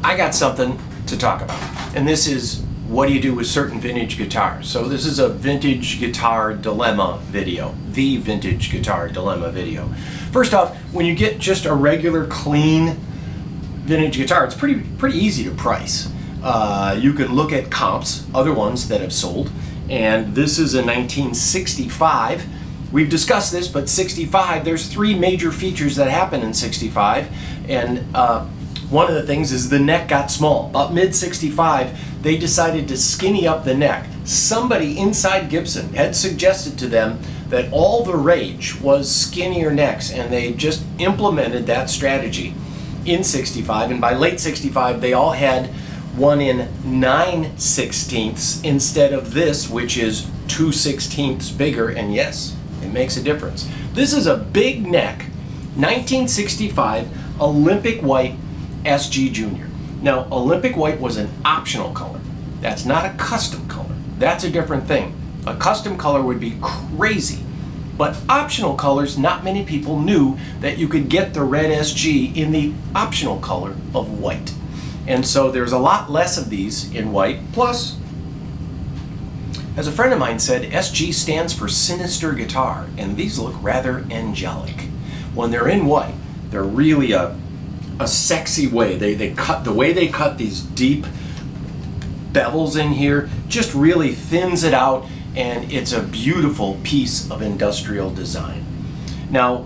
I got something to talk about, and this is what do you do with certain vintage guitars. So this is a vintage guitar dilemma video, the vintage guitar dilemma video. First off, when you get just a regular clean vintage guitar, it's pretty easy to price. You can look at comps, other ones that have sold, and this is a 1965. We've discussed this, but 65, there's three major features that happen in 65, and one of the things is the neck got small. About mid-65, they decided to skinny up the neck. Somebody inside Gibson had suggested to them that all the rage was skinnier necks, and they just implemented that strategy in 65, and by late 65, they all had one in 9/16 instead of this, which is 2/16 bigger, and yes, it makes a difference. This is a big neck, 1965 Olympic White SG Junior. Now, Olympic White was an optional color. That's not a custom color. That's a different thing. A custom color would be crazy. But optional colors, not many people knew that you could get the red SG in the optional color of white. And so there's a lot less of these in white. Plus, as a friend of mine said, SG stands for sinister guitar, and these look rather angelic. When they're in white, they're really a sexy way. They cut, the way they cut these deep bevels in here just really thins it out, and it's a beautiful piece of industrial design. Now,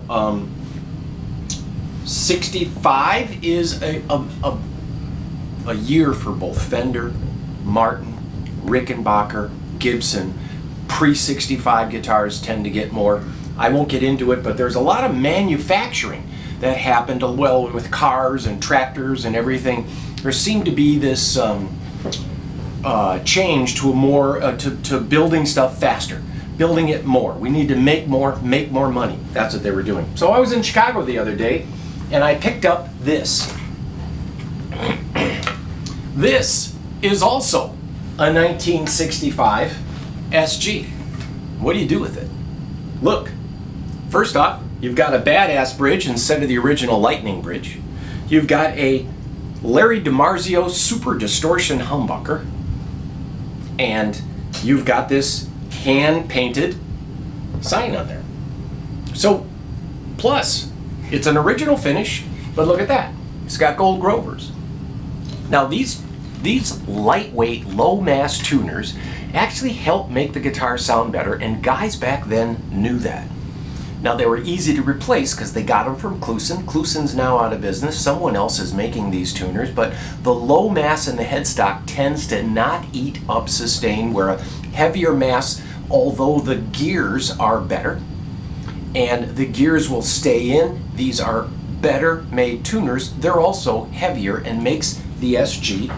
65 is a year for both Fender, Martin, Rickenbacker, Gibson. Pre-65 guitars tend to get more. I won't get into it, but there's a lot of manufacturing that happened, well, with cars and tractors and everything. There seemed to be this change to a more to building stuff faster, building it more. We need to make more money. That's what they were doing. So I was in Chicago the other day, and I picked up this. This is also a 1965 SG. What do you do with it? Look, first off, you've got a badass bridge instead of the original Lightning bridge. You've got a Larry DiMarzio Super Distortion humbucker. And you've got this hand-painted sign on there. So, plus, it's an original finish, but look at that. It's got gold Grovers. Now, these lightweight, low-mass tuners actually help make the guitar sound better, and guys back then knew that. Now, they were easy to replace because they got them from Kluson. Kluson's now out of business. Someone else is making these tuners, but the low mass in the headstock tends to not eat up sustain, where a heavier mass, although the gears are better, and the gears will stay in, these are better made tuners. They're also heavier and makes the SG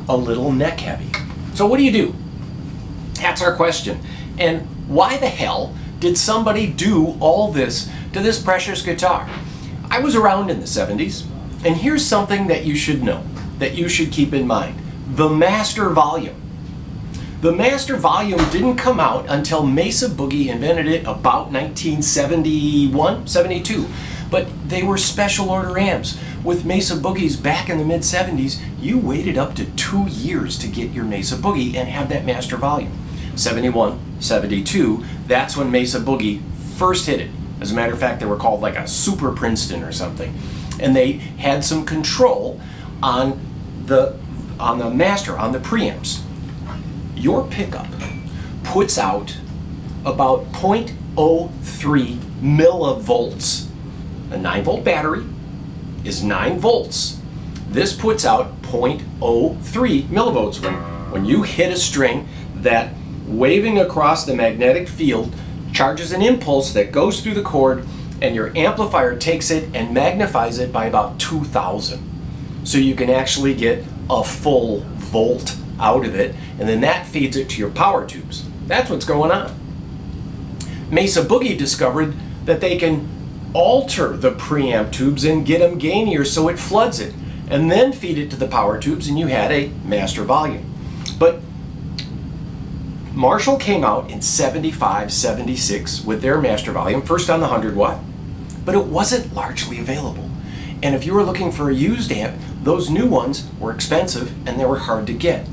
a little neck heavy. So what do you do? That's our question. And why the hell did somebody do all this to this precious guitar? I was around in the 70s, and here's something that you should know, that you should keep in mind. The master volume. The master volume didn't come out until Mesa Boogie invented it about 1971, 72. But they were special order amps. With Mesa Boogies back in the mid-70s, you waited up to 2 years to get your Mesa Boogie and have that master volume. 71, 72, that's when Mesa Boogie first hit it. As a matter of fact, they were called like a Super Princeton or something. And they had some control on the master, on the preamps. Your pickup puts out about 0.03 millivolts. A 9-volt battery is 9 volts. This puts out 0.03 millivolts. When you hit a string, that waving across the magnetic field charges an impulse that goes through the cord, and your amplifier takes it and magnifies it by about 2,000. So you can actually get a full volt out of it, and then that feeds it to your power tubes. That's what's going on. Mesa Boogie discovered that they can alter the preamp tubes and get them gainier so it floods it, and then feed it to the power tubes, and you had a master volume. But Marshall came out in 75, 76 with their master volume, first on the 100 watt, but it wasn't largely available. And if you were looking for a used amp, those new ones were expensive and they were hard to get.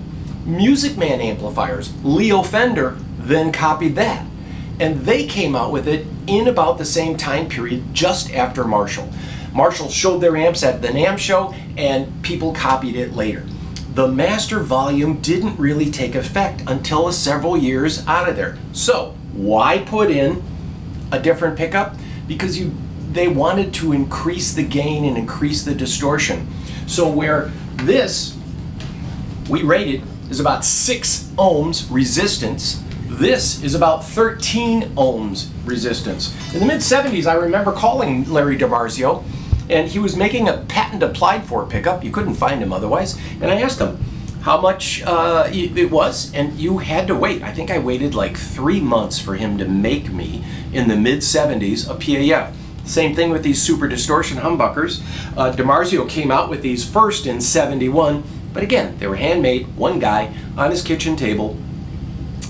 Music Man amplifiers, Leo Fender, then copied that. And they came out with it in about the same time period, just after Marshall. Marshall showed their amps at the NAMM show and people copied it later. The master volume didn't really take effect until several years out of there. So why put in a different pickup? Because they wanted to increase the gain and increase the distortion. So where this, we rated, is about 6 ohms resistance, this is about 13 ohms resistance. In the mid-70s, I remember calling Larry DiMarzio, and he was making a patent applied for pickup. You couldn't find him otherwise. And I asked him how much it was, and you had to wait. I think I waited like 3 months for him to make me, in the mid-70s, a PAF. Same thing with these Super Distortion humbuckers. DiMarzio came out with these first in '71, but again, they were handmade, one guy on his kitchen table.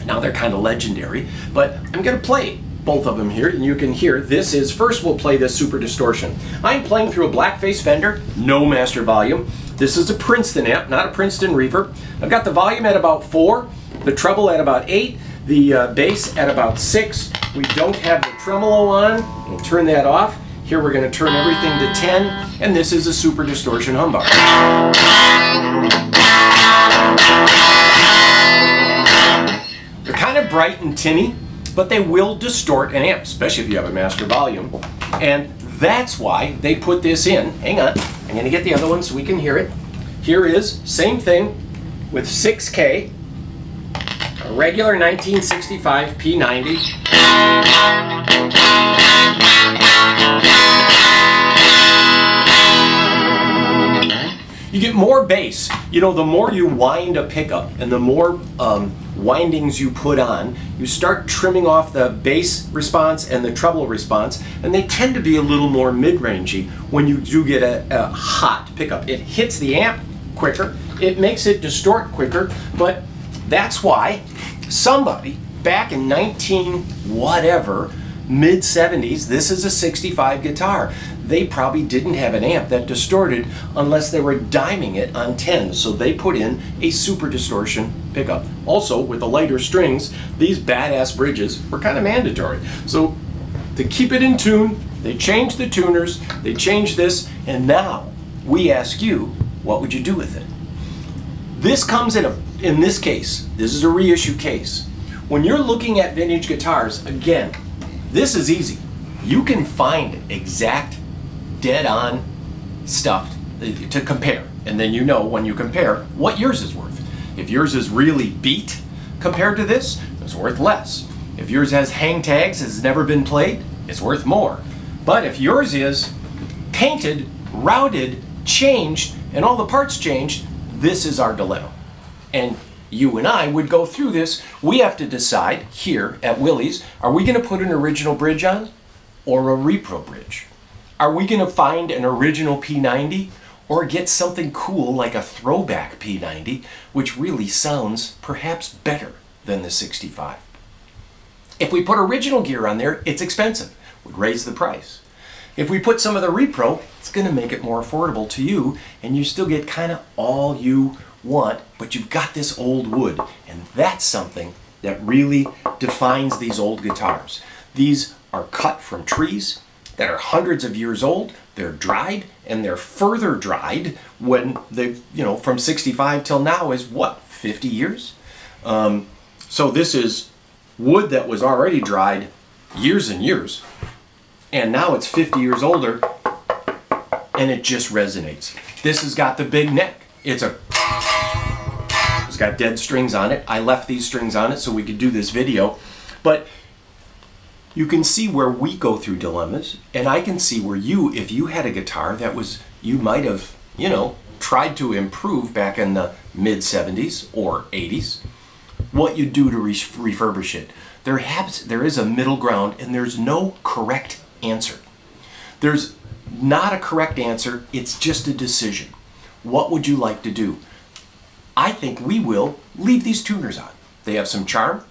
Now they're kind of legendary, but I'm going to play both of them here, and you can hear this is, first we'll play this Super Distortion. I'm playing through a blackface Fender, no master volume. This is a Princeton amp, not a Princeton reverb. I've got the volume at about 4, the treble at about 8, the bass at about 6. We don't have the tremolo on. We'll turn that off. Here we're going to turn everything to 10, and this is a Super Distortion humbucker. They're kind of bright and tinny, but they will distort an amp, especially if you have a master volume. And that's why they put this in. Hang on, I'm going to get the other one so we can hear it. Here is, same thing with 6K, a regular 1965 P90. You get more bass. You know, the more you wind a pickup and the more windings you put on, you start trimming off the bass response and the treble response, and they tend to be a little more mid-rangey when you do get a hot pickup. It hits the amp quicker, it makes it distort quicker, but that's why somebody back in 19 whatever, mid-70s, this is a 65 guitar. They probably didn't have an amp that distorted unless they were diming it on 10, so they put in a Super Distortion pickup. Also, with the lighter strings, these badass bridges were kind of mandatory. So to keep it in tune, they changed the tuners, they changed this, and now we ask you, what would you do with it? This comes in this case, this is a reissue case. When you're looking at vintage guitars, again, this is easy. You can find exact dead-on stuff to compare, and then you know when you compare what yours is worth. If yours is really beat compared to this, it's worth less. If yours has hang tags, has never been played, it's worth more. But if yours is painted, routed, changed, and all the parts changed, this is our dilemma. And you and I would go through this. We have to decide here at Willie's, are we going to put an original bridge on or a repro bridge? Are we going to find an original P90 or get something cool like a throwback P90, which really sounds perhaps better than the 65? If we put original gear on there, it's expensive, would raise the price. If we put some of the repro, it's going to make it more affordable to you, and you still get kind of all you want, but you've got this old wood, and that's something that really defines these old guitars. These are cut from trees that are hundreds of years old. They're dried, and they're further dried when they, from 65 till now is what, 50 years? So this is wood that was already dried years and years, and now it's 50 years older, and it just resonates. This has got the big neck. It's got dead strings on it. I left these strings on it so we could do this video, but you can see where we go through dilemmas, and I can see where if you had a guitar that you might have, tried to improve back in the mid-70s or 80s, what you do to refurbish it. There is a middle ground, and there's no correct answer. There's not a correct answer, it's just a decision. What would you like to do? I think we will leave these tuners on. They have some charm.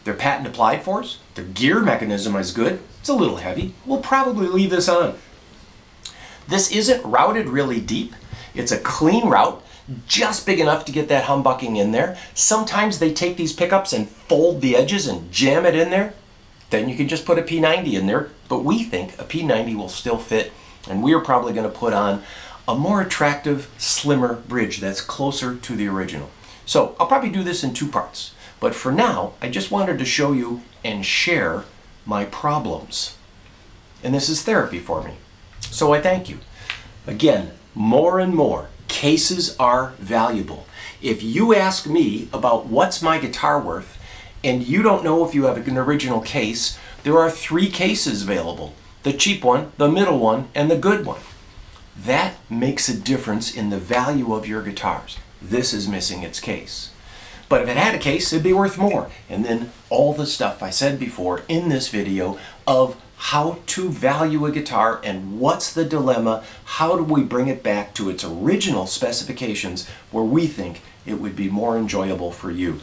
They're patent applied for us. Their gear mechanism is good. It's a little heavy. We'll probably leave this on. This isn't routed really deep. It's a clean route, just big enough to get that humbucking in there. Sometimes they take these pickups and fold the edges and jam it in there. Then you can just put a P90 in there, but we think a P90 will still fit, and we are probably going to put on a more attractive, slimmer bridge that's closer to the original. So I'll probably do this in 2 parts, but for now, I just wanted to show you and share my problems. And this is therapy for me. So I thank you. Again, more and more, cases are valuable. If you ask me about what's my guitar worth, and you don't know if you have an original case, there are 3 cases available. The cheap one, the middle one, and the good one. That makes a difference in the value of your guitars. This is missing its case. But if it had a case, it'd be worth more. And then all the stuff I said before in this video of how to value a guitar and what's the dilemma, how do we bring it back to its original specifications where we think it would be more enjoyable for you.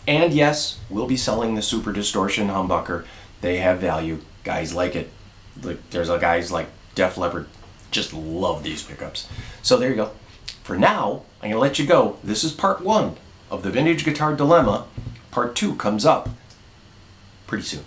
And yes, we'll be selling the Super Distortion humbucker. They have value. Guys like it. There's guys like Def Leppard just love these pickups. So there you go. For now, I'm going to let you go. This is part 1 of the Vintage Guitar Dilemma. Part 2 comes up pretty soon.